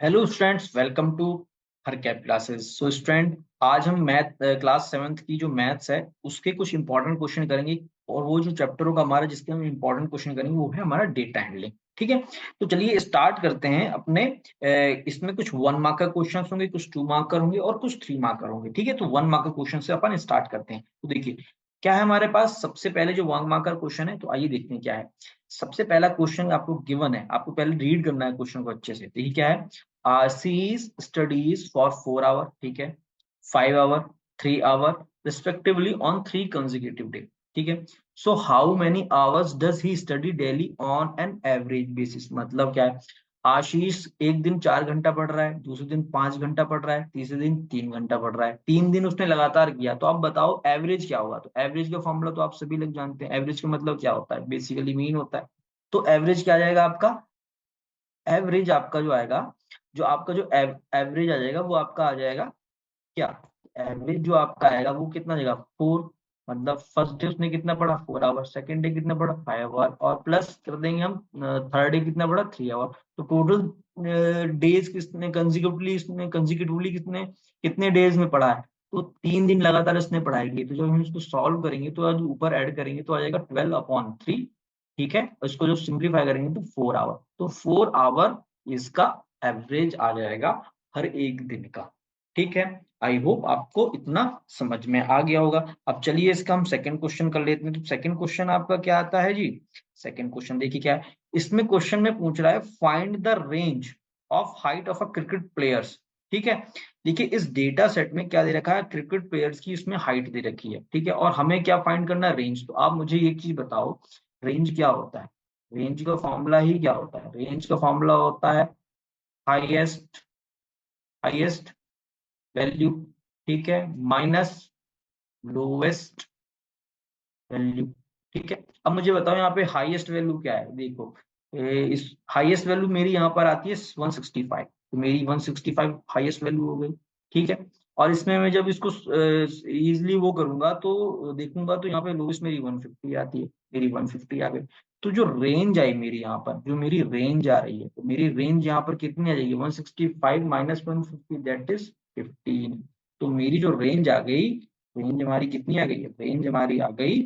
Hello students, welcome to her cap classes. So student, आज हम math class seventh की जो मैथ्स है उसके कुछ इंपॉर्टेंट क्वेश्चन करेंगे। और वो जो चैप्टर होगा हमारा जिसके हम इंपॉर्टेंट क्वेश्चन करेंगे वो है हमारा डेटा हैंडलिंग। ठीक है, तो चलिए स्टार्ट करते हैं अपने इसमें कुछ 1 मार्कर क्वेश्चन होंगे, कुछ 2 मार्कर होंगे और कुछ 3 मार्कर होंगे। ठीक है, तो 1 मार्कर क्वेश्चन से अपन स्टार्ट करते हैं। तो देखिए क्या है हमारे पास। सबसे पहले जो 1 मार्कर क्वेश्चन है, तो आइए देखते हैं क्या है। सबसे पहला क्वेश्चन आपको गिवन है, आपको पहले रीड करना है क्वेश्चन को अच्छे से। देखिए क्या है। She studies for 4 hours, ठीक है, 5 hours, 3 hours, respectively on 3 consecutive days. ठीक है, so how many hours does he study daily on an average basis? मतलब क्या है, आशीष एक दिन 4 घंटा पढ़ रहा है, दूसरे दिन 5 घंटा पढ़ रहा है, तीसरे दिन 3 घंटा पढ़ रहा है। 3 दिन उसने लगातार किया, तो आप बताओ एवरेज क्या होगा। तो एवरेज का फॉर्मूला तो आप सभी लोग जानते हैं। एवरेज का मतलब क्या होता है, बेसिकली मीन होता है। तो एवरेज क्या आ जाएगा आपका, एवरेज आपका जो आएगा, जो आपका जो एवरेज आ जाएगा वो आपका आ जाएगा क्या, एवरेज जो आपका आएगा वो कितना आ जाएगा 4। मतलब फर्स्ट डे उसने कितना पढ़ा 4 आवर, सेकंड डे कितना पढ़ा 5 आवर, और प्लस कर देंगे हम थर्ड डे कितना पढ़ा 3 आवर। तो टोटल डेज किसने कंजिक्यूटिवली कितने कितने डेज में पढ़ा है। तो 3 दिन लगातार इसने पढ़ाई की। तो जब हम इसको सॉल्व करेंगे तो आज ऊपर ऐड करेंगे तो आ जाएगा 12/3। ठीक है, और इसको जो सिंप्लीफाई करेंगे तो 4 आवर, तो 4 आवर इसका एवरेज आ जाएगा हर एक दिन का। ठीक है, आई होप आपको इतना समझ में आ गया होगा। अब चलिए इसका हम सेकंड क्वेश्चन कर लेते हैं। तो सेकंड क्वेश्चन आपका क्या आता है जी। सेकंड क्वेश्चन देखिए क्या है। इसमें क्वेश्चन में पूछ रहा है find the range of height of a cricket players. ठीक है, देखिए इस डेटा सेट में क्या दे रखा है, क्रिकेट प्लेयर्स की इसमें हाइट दे रखी है। ठीक है, और हमें क्या फाइंड करना है, रेंज। तो आप मुझे एक चीज बताओ, रेंज क्या होता है। रेंज का फॉर्मूला ही क्या होता है, रेंज का फॉर्मूला होता है हाईएस्ट हाईएस्ट वैल्यू, ठीक है, माइनस लोवेस्ट वैल्यू। ठीक है, अब मुझे बताओ यहाँ पे हाईएस्ट वैल्यू क्या है। देखो इस हाईएस्ट वैल्यू मेरी यहाँ पर आती है 165, तो मेरी 165 हाईएस्ट वैल्यू हो गई। ठीक है, और इसमें मैं जब इसको इजिली वो करूंगा तो देखूंगा तो यहाँ पे लोवेस्ट मेरी 150 आती है, मेरी 150 आ गई। तो जो रेंज आई मेरी यहाँ पर, जो मेरी रेंज आ रही है, तो मेरी रेंज यहाँ पर कितनी आ जाएगी 165 माइनस 150, दैट इज 15। तो मेरी जो रेंज आ गई, रेंज हमारी कितनी आ गई है, रेंज हमारी आ गई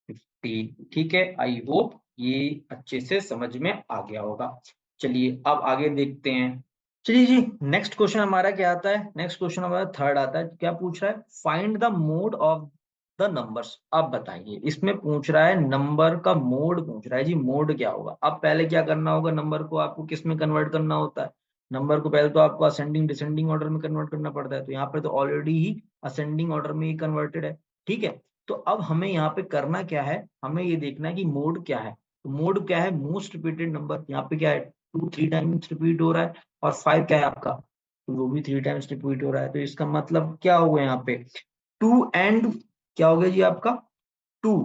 50। ठीक है, आई होप ये अच्छे से समझ में आ गया होगा। चलिए अब आगे देखते हैं। चलिए जी, नेक्स्ट क्वेश्चन हमारा क्या आता है। नेक्स्ट क्वेश्चन हमारा थर्ड आता है। क्या पूछ रहा है, find the mode of the numbers. अब बताइए, इसमें पूछ रहा है नंबर का मोड पूछ रहा है जी। मोड क्या होगा। अब पहले क्या करना होगा, नंबर को आपको किस में कन्वर्ट करना होता है। नंबर को पहले तो आपको असेंडिंग डिसेंडिंग ऑर्डर में कन्वर्ट करना पड़ता है। तो यहाँ पे तो ऑलरेडी ही असेंडिंग ऑर्डर में ही कन्वर्टेड है। ठीक है, तो अब हमें यहाँ पे करना क्या है, हमें ये देखना है कि मोड क्या है। तो मोड क्या है, मोस्ट रिपीटेड नंबर। यहाँ पे क्या है, 2 3 टाइम्स रिपीट हो रहा है, और 5 क्या है आपका, तो वो भी 3 टाइम्स रिपीट हो रहा है। तो इसका मतलब क्या होगा यहाँ पे, 2 एंड क्या हो गया जी आपका, 2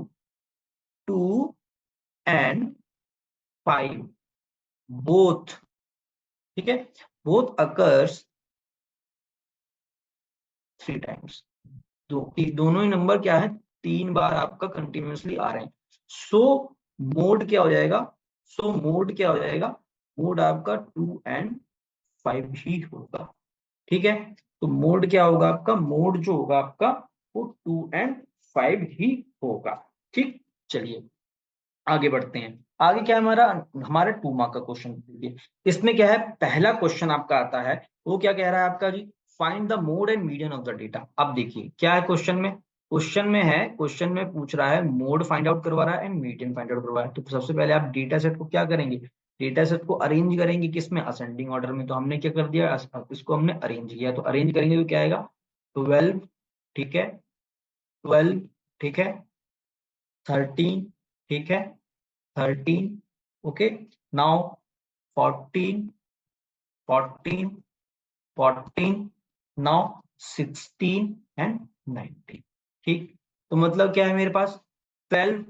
2 एंड 5 बोथ। ठीक है, बोथ अकर्स 3 टाइम्स। दोनों ही नंबर क्या है, 3 बार आपका कंटिन्यूअसली आ रहे हैं। सो मोड क्या हो जाएगा, मोड क्या हो जाएगा, मोड आपका 2 एंड 5 ही होगा। ठीक है, तो मोड क्या होगा आपका, मोड जो होगा आपका वो 2 एंड 5 ही होगा। ठीक, चलिए आगे बढ़ते हैं। आगे क्या है हमारा, हमारे 2 मार्क का क्वेश्चन देखिए। इसमें क्या है, पहला क्वेश्चन आपका आता है, वो क्या कह रहा है आपका जी, find the mode and median of the data. अब देखिए क्या है क्वेश्चन में, क्वेश्चन में है, क्वेश्चन में पूछ रहा है मोड फाइंड आउट करवा रहा है एंड मीडियन फाइंड आउट करवा रहा है। तो सबसे पहले आप डेटा सेट को क्या करेंगे, डेटा सेट को अरेंज करेंगे किसमें, असेंडिंग ऑर्डर में। तो हमने क्या कर दिया, इसको हमने अरेंज किया। तो अरेंज करेंगे तो क्या आएगा 12, ठीक है, 12, ठीक है, 13, ठीक है, 13, okay, now 14, 14, 14, now 16 and 19। ठीक, तो मतलब क्या है मेरे पास 12,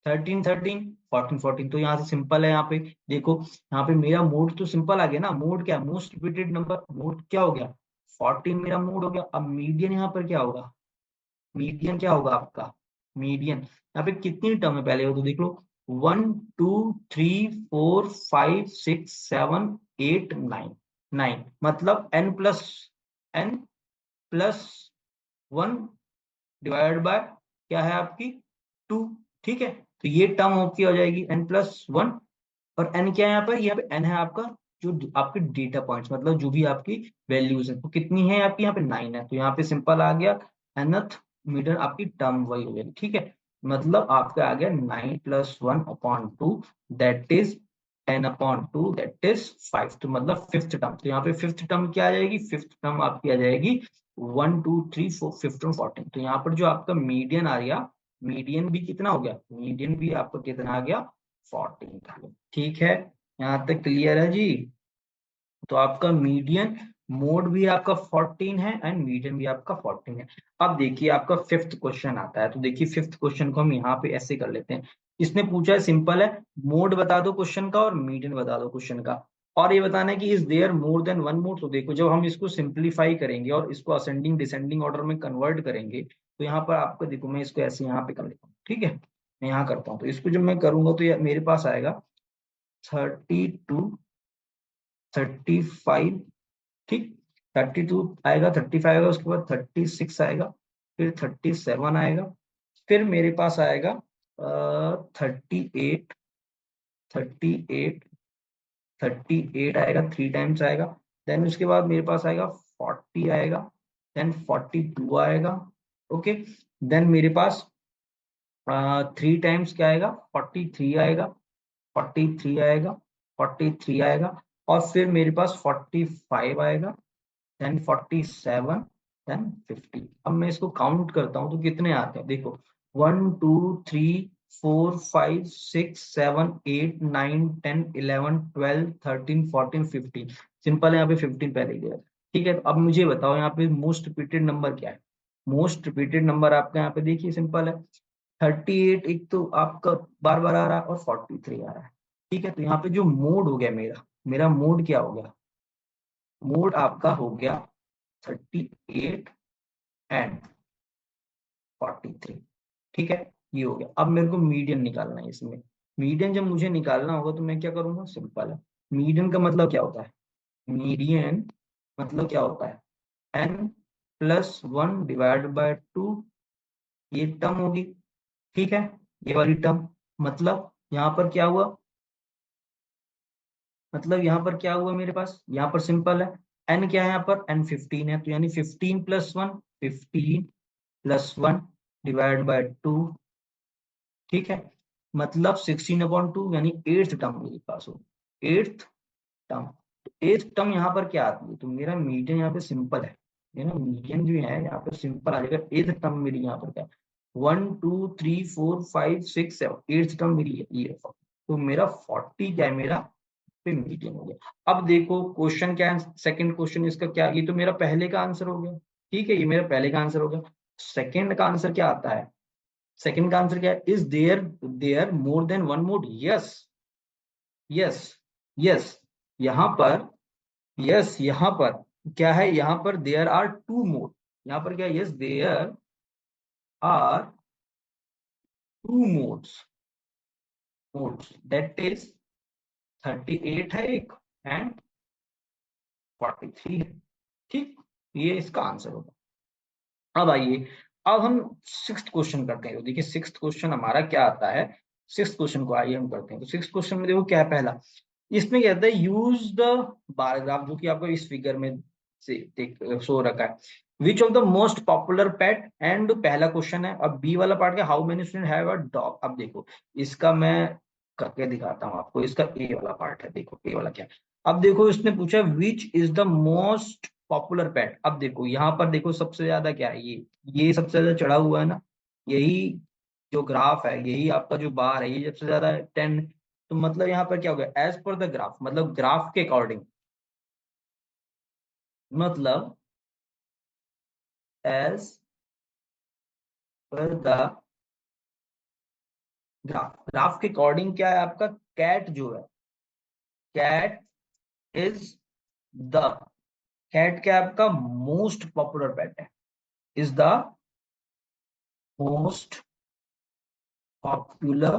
13, 13, 14, 14। तो यहाँ से सिंपल है, यहाँ पे देखो, यहाँ पे मेरा मोड तो सिंपल आ गया ना। मोड क्या है, मोस्ट रिपीटेड नंबर, मोड क्या हो गया 14 मेरा मोड हो गया। अब मीडियन यहाँ पर क्या होगा, मीडियन क्या होगा आपका, मीडियन यहाँ पे कितनी टर्म है पहले वो तो देख लो, 1 2 3 4 5 6 7 8 9 9 मतलब n+1 डिवाइडेड बाय क्या है आपकी 2। ठीक है, तो ये टर्म आपकी हो जाएगी n+1 और n क्या है यहाँ पर, यहाँ पे n है आपका जो आपके डेटा पॉइंट्स मतलब जो भी आपकी वैल्यूज है, तो कितनी है आपकी यहाँ पे 9 है, तो यहाँ पे सिंपल आ गया nth मीटर आपकी टर्म वही हो गई। ठीक है, मतलब आपका आ गया 9+1/2 दैट इज 10/2 दैट इज 5, तो मतलब फिफ्थ टर्म। तो यहाँ पे फिफ्थ टर्म क्या आ जाएगी, फिफ्थ टर्म आपकी आ जाएगी 1 2 3 4 15 14। तो यहाँ पर जो आपका मीडियन आ गया, मीडियन भी कितना हो गया, मीडियन भी आपका कितना आ गया 14। ठीक है, यहाँ तक क्लियर है जी। तो आपका मीडियन मोड भी आपका 14 है एंड मीडियन भी आपका 14 है। अब देखिए आपका फिफ्थ क्वेश्चन आता है, तो देखिए फिफ्थ क्वेश्चन को हम यहाँ पे ऐसे कर लेते हैं। इसने पूछा है, सिंपल है, मोड बता दो क्वेश्चन का और मीडियन बता दो क्वेश्चन का, और ये बताना है कि is there more than one mode. तो देखो जब हम इसको सिंप्लीफाई करेंगे और इसको असेंडिंग डिसेंडिंग ऑर्डर में कन्वर्ट करेंगे, तो यहाँ पर आपको देखो मैं इसको ऐसे यहाँ पे कर लेता हूँ। ठीक है, मैं यहाँ करता हूँ, तो इसको जब मैं करूंगा तो मेरे पास आएगा 32 35। ठीक, 32 आएगा, 35 आएगा, उसके बाद 36 आएगा, फिर 37 आएगा, फिर मेरे पास आएगा 38 38 38 आएगा, 3 टाइम्स आएगा। देन उसके बाद मेरे पास आएगा 40 आएगा, देन 42 आएगा। ओके, देन मेरे पास 3 टाइम्स क्या आएगा, 43 आएगा, 43 आएगा, 43 आएगा, और फिर मेरे पास 45 आएगा, देन 47, देन 50। अब मैं इसको काउंट करता हूँ तो कितने आते हैं, देखो 1 2 3 4 5 6 7 8 9 10 11 12 13 14 15। सिंपल है, यहाँ पे 15 पहले ही दिया है। ठीक है, तो अब मुझे बताओ यहाँ पे मोस्ट रिपीटेड नंबर क्या है। मोस्ट रिपीटेड नंबर आपका यहाँ पे देखिए सिंपल है, 38 एक तो आपका बार बार आ रहा है और 43 आ रहा है। ठीक है, तो यहाँ पे जो मोड हो गया मेरा, मेरा मोड क्या हो गया, मोड आपका हो गया 38 एंड 43। ठीक है, ये हो गया। अब मेरे को मीडियन निकालना है इसमें। मीडियन जब मुझे निकालना होगा तो मैं क्या करूंगा, सिंपल है, मीडियन का मतलब क्या होता है, मीडियन मतलब क्या होता है, n+1/2 ये टर्म होगी। ठीक है, ये वाली टर्म, मतलब यहाँ पर क्या हुआ, मतलब यहाँ पर क्या हुआ मेरे पास, यहाँ पर सिंपल है, n क्या है यहाँ पर, n 15 है, तो यानी 15+1 15+1/2। ठीक है, मतलब 16/2 यानी एट्थ टर्म मेरे पास हो, एट्थ टर्म। एट्थ टर्म यहाँ पर क्या आती है, तो मेरा मीडियन यहाँ पे सिंपल है ना, मीडियन जो है यहाँ पे सिंपल आ जाएगा। एट्थ टर्म मेरी यहाँ पर क्या है, 1 2 3 4 5 6 7, एट्थ टर्म मेरी ये है। तो मेरा 40 क्या है, मेरा पे मीडियन हो गया। अब देखो क्वेश्चन क्या है, सेकंड क्वेश्चन इसका क्या, ये तो मेरा पहले का आंसर हो गया। ठीक है, ये मेरा पहले का आंसर हो गया। सेकंड का आंसर क्या आता है, सेकंड का आंसर क्या है, is there there more than one mode. Yes yes yes, यहाँ पर यस, यहाँ पर क्या है, यहाँ पर देयर आर टू मोड, यहाँ पर क्या है, yes there are two modes that is 38 है एक एंड 43 है। ठीक, ये इसका आंसर होगा। अब आइए, अब हम सिक्स्थ क्वेश्चन करते हैं। तो देखिए सिक्स्थ क्वेश्चन हमारा क्या आता है, सिक्स्थ क्वेश्चन को आइए हम करते हैं। तो सिक्स्थ क्वेश्चन में देखो क्या है, पहला इसमें कहता है यूज द बार ग्राफ, जो कि आपको इस फिगर में से शो रखा है, which of the most popular pet, and पहला क्वेश्चन है। अब बी वाला पार्ट क्या, how many student have a dog. अब देखो इसका मैं करके दिखाता हूँ आपको, इसका ए वाला पार्ट है, देखो ए वाला क्या है। अब देखो इसने पूछा which is the most popular pet. अब देखो यहाँ पर देखो सबसे ज्यादा क्या है, ये सबसे ज्यादा चढ़ा हुआ है ना, यही जो ग्राफ है, यही आपका जो बार है, ये सबसे ज्यादा 10। तो मतलब यहाँ पर क्या हो गया, एज पर द ग्राफ, मतलब ग्राफ के अकॉर्डिंग, मतलब as per the graph, graph के अकॉर्डिंग क्या है आपका, कैट जो है, कैट इज द, कैट क्या है आपका मोस्ट पॉपुलर पेट है, इज द मोस्ट पॉपुलर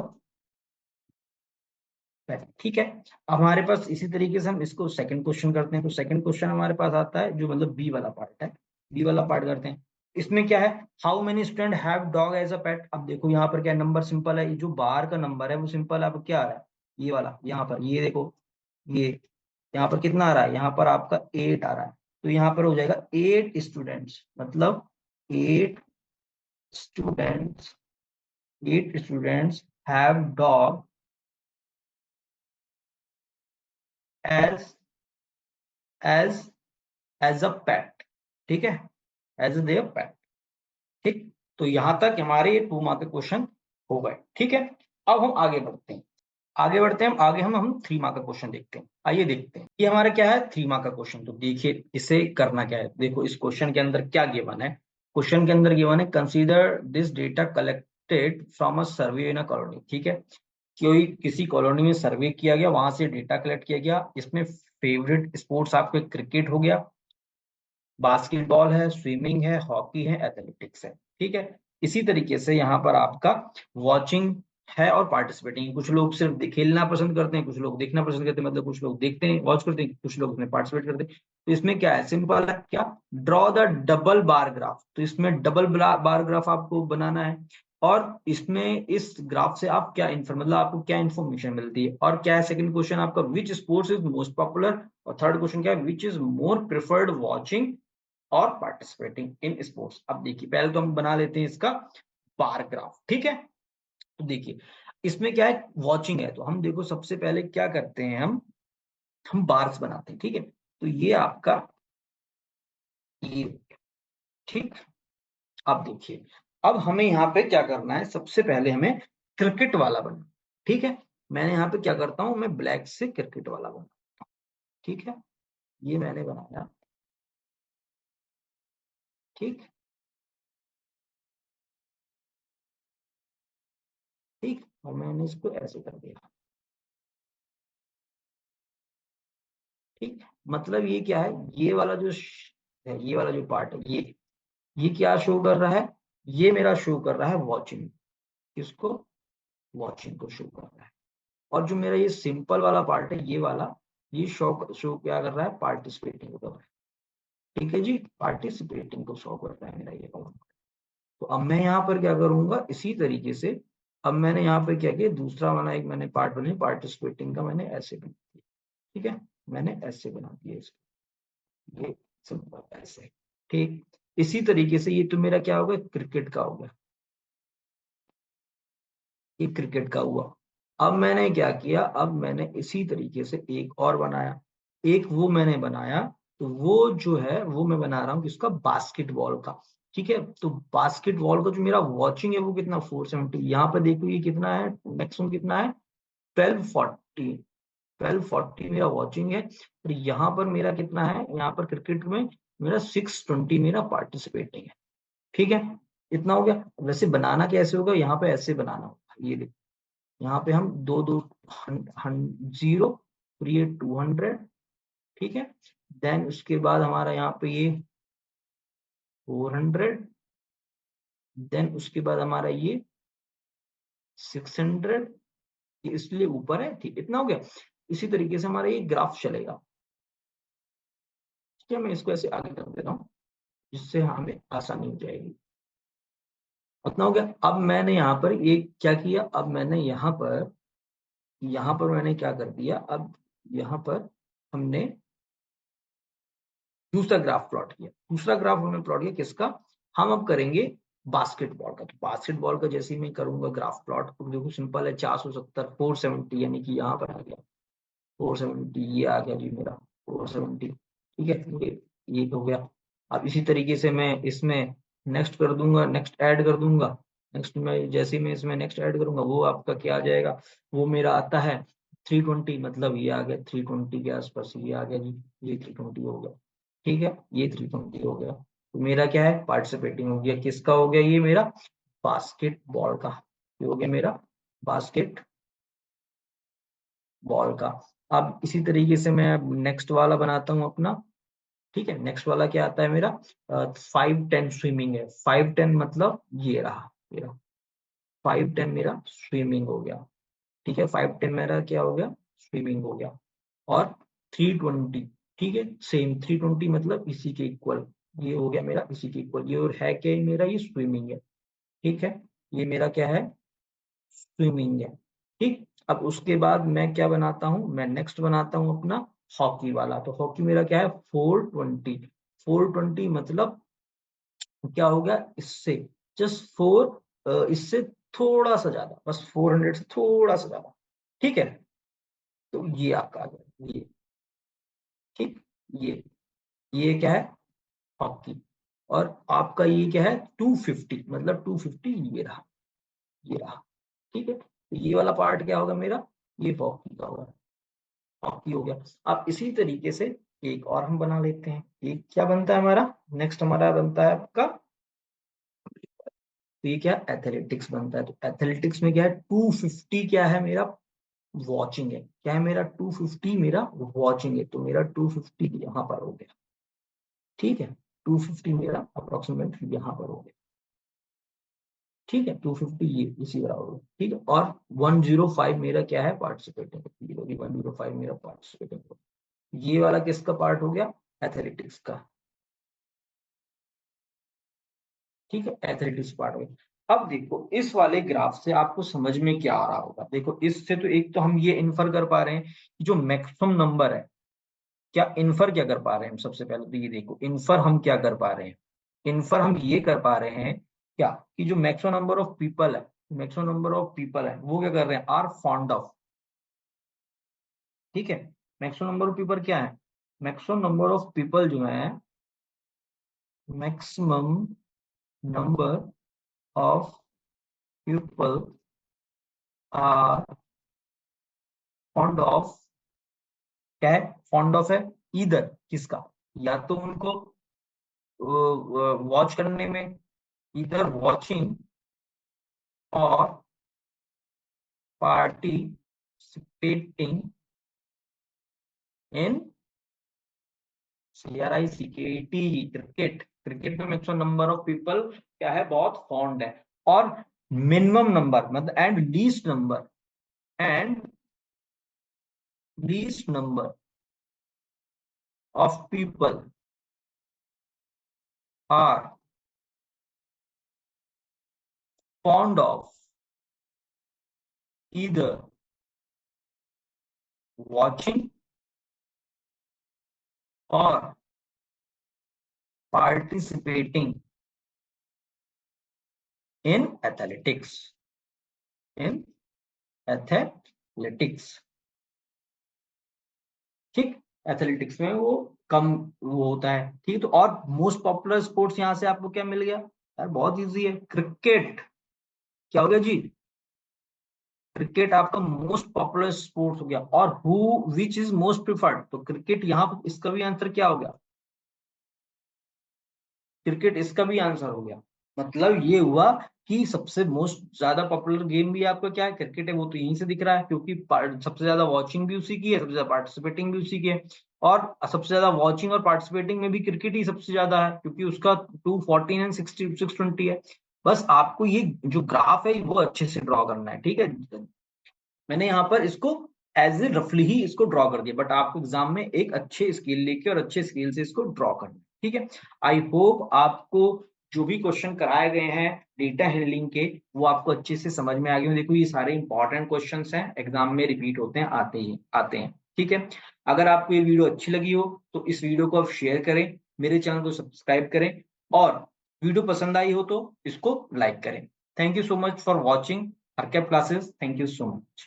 ठीक है। अब हमारे पास इसी तरीके से हम इसको सेकंड क्वेश्चन करते हैं। तो सेकंड क्वेश्चन हमारे पास आता है जो मतलब बी वाला पार्ट है, बी वाला पार्ट करते हैं। इसमें क्या है, how many student have dog as a pet. अब देखो यहाँ पर क्या नंबर सिंपल है, ये जो बाहर का नंबर है वो सिंपल है। अब क्या आ रहा है, ये वाला यहाँ पर, ये देखो, ये यहाँ पर कितना आ रहा है, यहाँ पर आपका 8 आ रहा है। तो यहाँ पर हो जाएगा 8 स्टूडेंट्स, मतलब 8 students, 8 students have dog as as as a pet. ठीक है, एज देयर पेट। ठीक, तो यहां तक हमारे ये 2 मार्क के क्वेश्चन हो गए। ठीक है, अब हम आगे बढ़ते हैं, आगे बढ़ते हैं आगे हम 3 मार्क का क्वेश्चन देखते हैं। आइए देखते हैं ये हमारा क्या है, 3 मार्क का क्वेश्चन। तो देखिए इसे करना क्या है, देखो इस क्वेश्चन के अंदर क्या गिवन है। क्वेश्चन के अंदर गिवन है, consider this data collected from a survey in a colony. ठीक है, कोई किसी कॉलोनी में सर्वे किया गया, वहां से डेटा कलेक्ट किया गया। इसमें फेवरेट स्पोर्ट्स आपके क्रिकेट हो गया, बास्केटबॉल है, स्विमिंग है, हॉकी है, एथलेटिक्स है। ठीक है, इसी तरीके से यहाँ पर आपका वॉचिंग है और पार्टिसिपेटिंग। कुछ लोग सिर्फ खेलना पसंद करते हैं, कुछ लोग देखना पसंद करते हैं, मतलब कुछ लोग देखते हैं, वॉच करते हैं, कुछ लोग उसमें पार्टिसिपेट करते हैं। तो इसमें क्या है, सिंपल है, क्या, draw the double bar graph. तो इसमें डबल बार ग्राफ आपको बनाना है, और इसमें इस ग्राफ से आप क्या मतलब आपको क्या इन्फॉर्मेशन मिलती है, और क्या है सेकंड क्वेश्चन आपका, विच स्पोर्ट्स इज मोस्ट पॉपुलर, और थर्ड क्वेश्चन क्या है, which is more preferred watching और पार्टिसिपेटिंग इन स्पोर्ट्स। अब देखिए पहले तो हम बना लेते हैं इसका बार ग्राफ। ठीक है, तो देखिए इसमें क्या है, वॉचिंग है, तो हम देखो सबसे पहले क्या करते हैं, हम बार्स बनाते हैं। ठीक है, तो ये आपका ये, ठीक। अब देखिए, अब हमें यहाँ पे क्या करना है, सबसे पहले हमें क्रिकेट वाला बना। ठीक है, मैंने यहाँ पे क्या करता हूँ, मैं ब्लैक से क्रिकेट वाला बना। ठीक है, ये मैंने बनाया। ठीक, ठीक, और मैंने इसको ऐसे कर दिया। ठीक, मतलब ये क्या है, ये वाला जो है, ये वाला जो पार्ट है, ये क्या शो कर रहा है, ये मेरा शो कर रहा है वॉचिंग। किसको, वॉचिंग को शो कर रहा है। और जो मेरा ये सिंपल वाला पार्ट है, ये वाला, ये शो शो क्या कर रहा है, पार्टिसिपेटिंग को कर रहा है। ठीक है जी, पार्टिसिपेटिंग को शो कर रहा है मेरा ये वाला। तो अब मैं यहाँ पर क्या करूंगा, इसी तरीके से अब मैंने यहाँ पर क्या किया, दूसरा वाला एक मैंने पार्ट बनाया पार्टिसिपेटिंग का, मैंने ऐसे बना दिया। ठीक है, मैंने ऐसे बना दिया इसको, ये सिंपल ऐसे। ठीक, इसी तरीके से ये तो मेरा क्या होगा, क्रिकेट का हो गया, ये क्रिकेट का हुआ। अब मैंने क्या किया, अब मैंने इसी तरीके से एक और बनाया, एक वो मैंने बनाया। तो वो जो है वो मैं बना रहा हूँ किसका, बास्केटबॉल का। ठीक है, तो बास्केटबॉल का जो मेरा वॉचिंग है वो कितना, 470। यहाँ पर देखो ये कितना है, मैक्सिमम कितना है, 1240, 1240 मेरा वॉचिंग है। और यहाँ पर मेरा कितना है, यहाँ पर क्रिकेट में मेरा 620 मेरा पार्टिसिपेटिंग है। ठीक है, इतना हो गया। वैसे बनाना कैसे होगा, यहाँ पे ऐसे बनाना होगा, ये देखो, यहाँ पे हम दो दो जीरो, और ये 200। ठीक है, देन उसके बाद हमारा यहाँ पे ये 400, देन उसके बाद हमारा ये 600, ये इसलिए ऊपर है। ठीक, इतना हो गया। इसी तरीके से हमारा ये ग्राफ चलेगा। ठीक है, मैं इसको ऐसे आगे कर देता हूँ जिससे हमें आसानी हो जाएगी। उतना हो गया। अब मैंने यहाँ पर एक क्या किया, अब मैंने यहाँ पर मैंने क्या कर दिया, अब यहाँ पर हमने दूसरा ग्राफ प्लॉट किया। दूसरा ग्राफ हमने प्लॉट किया किसका, हम अब करेंगे बास्केटबॉल का। तो बास्केटबॉल का जैसे ही मैं करूंगा ग्राफ प्लॉट, तो देखो सिंपल है, 470, 470, यानी कि यहाँ पर आ गया 470, ये आ गया जी मेरा 470। ठीक है, ये हो गया। अब इसी तरीके से मैं इसमें नेक्स्ट कर दूंगा, नेक्स्ट ऐड कर दूंगा। नेक्स्ट में जैसे ही मैं इसमें नेक्स्ट ऐड करूंगा, वो आपका क्या आ जाएगा, वो मेरा आता है 320, मतलब ये आ गया 320 के आसपास, ये आ गया जी, ये 320 हो गया। ठीक है, ये 320 हो गया। तो मेरा क्या है, पार्टिसिपेटिंग हो गया, किसका हो गया, ये मेरा बास्केटबॉल का, ये हो गया मेरा बास्केट बॉल का। अब इसी तरीके से मैं नेक्स्ट वाला बनाता हूँ अपना। ठीक है, नेक्स्ट वाला क्या आता है मेरा, 510 स्विमिंग है। 510 मतलब ये रहा मेरा 510, मेरा स्विमिंग हो गया। ठीक है। 510 मेरा क्या हो गया, स्विमिंग हो गया। और 320, ठीक है, सेम 320 मतलब इसी के इक्वल, ये हो गया मेरा इसी के इक्वल। ये और है क्या मेरा, ये स्विमिंग है, ठीक है, ये मेरा क्या है, स्विमिंग है। ठीक, अब उसके बाद मैं क्या बनाता हूँ, मैं नेक्स्ट बनाता हूँ अपना हॉकी वाला। तो हॉकी मेरा क्या है, 420। 420 मतलब क्या हो गया, इससे जस्ट फोर, इससे थोड़ा सा ज्यादा, बस 400 से थोड़ा सा ज्यादा, ठीक है। तो ये आपका आ गया ये, ठीक, ये क्या है, हॉकी। और आपका ये क्या है, 250, मतलब 250 ये रहा, ये रहा, ठीक है। तो ये वाला पार्ट क्या होगा मेरा, ये हॉकी का होगा, हॉकी हो गया। अब इसी तरीके से एक और हम बना लेते हैं। एक क्या बनता है हमारा, नेक्स्ट हमारा बनता है आपका, तो ये क्या, एथलेटिक्स बनता है। तो एथलेटिक्स में क्या है, 250 क्या है मेरा, वॉचिंग है। क्या है मेरा, 250 मेरा वॉचिंग है। तो मेरा 250 यहाँ पर हो गया, ठीक है, 250 मेरा अप्रोक्सीमेट यहाँ पर हो गया, ठीक है। 250 ये इसी बराबर होगा, ठीक है। और 105 मेरा क्या है, पार्टिसिपेटिंग, 105 मेरा पार्टिसिपेटिंग। ये वाला किसका पार्ट हो गया, एथलेटिक्स का, ठीक है, एथलेटिक्स पार्ट हो गया। अब देखो इस वाले ग्राफ से आपको समझ में क्या आ रहा होगा। देखो इससे तो एक तो हम ये इन्फर कर पा रहे हैं कि जो मैक्सिमम नंबर है, क्या इन्फर क्या कर पा रहे हैं हम, सबसे पहले तो ये देखो इन्फर हम क्या कर पा रहे हैं, इन्फर हम ये कर पा रहे हैं क्या, कि जो मैक्सिमम नंबर ऑफ पीपल है, मैक्सिमम नंबर ऑफ पीपल है वो क्या कर रहे हैं, आर फॉन्ड ऑफ, ठीक है। मैक्सिमम नंबर ऑफ पीपल क्या है, मैक्सिमम नंबर ऑफ पीपल जो है, maximum number of people are fond of, क्या है, फॉन्ड ऑफ है, इधर किसका, या तो उनको वॉच करने में, इधर वॉचिंग और participating in CRICKET, cricket. Cricket में मैक्सिमम नंबर ऑफ पीपल क्या है, बहुत फॉन्ड है। और मिनिमम नंबर मतलब and least number of people are fond of either watching और participating in athletics, in athletics, ठीक। एथलेटिक्स में वो कम वो होता है, ठीक। तो और मोस्ट पॉपुलर स्पोर्ट्स यहाँ से आपको क्या मिल गया यार, बहुत इजी है, क्रिकेट। क्या हो गया जी, क्रिकेट आपका मोस्ट पॉपुलर स्पोर्ट्स हो गया। और who which is most preferred, तो क्रिकेट यहाँ पर, इसका भी आंसर क्या हो गया, क्रिकेट इसका भी आंसर हो गया। मतलब ये हुआ कि सबसे मोस्ट ज्यादा पॉपुलर गेम भी आपका क्या है, क्रिकेट है। वो तो यहीं से दिख रहा है क्योंकि सबसे ज्यादा वॉचिंग भी उसी की है, सबसे ज्यादा पार्टिसिपेटिंग भी उसी की है। और सबसे ज्यादा वॉचिंग और पार्टिसिपेटिंग में भी क्रिकेट ही सबसे ज्यादा है क्योंकि उसका 214 एंड 620 है। बस आपको ये जो ग्राफ है वो अच्छे से ड्रॉ करना है, ठीक है। मैंने यहाँ पर इसको एज ए रफली ही इसको ड्रॉ कर दिया, बट आपको एग्जाम में एक अच्छे स्केल लेके और अच्छे स्केल से इसको ड्रॉ करना है, ठीक है। आई होप आपको जो भी क्वेश्चन कराए गए हैं डेटा हैंडलिंग के, वो आपको अच्छे से समझ में आ गए। देखो ये सारे इंपॉर्टेंट क्वेश्चंस हैं, एग्जाम में रिपीट होते हैं, आते हैं, ठीक है। अगर आपको ये वीडियो अच्छी लगी हो तो इस वीडियो को आप शेयर करें, मेरे चैनल को सब्सक्राइब करें, और वीडियो पसंद आई हो तो इसको लाइक करें। Thank you so much for watching her cap classes. Thank you so much.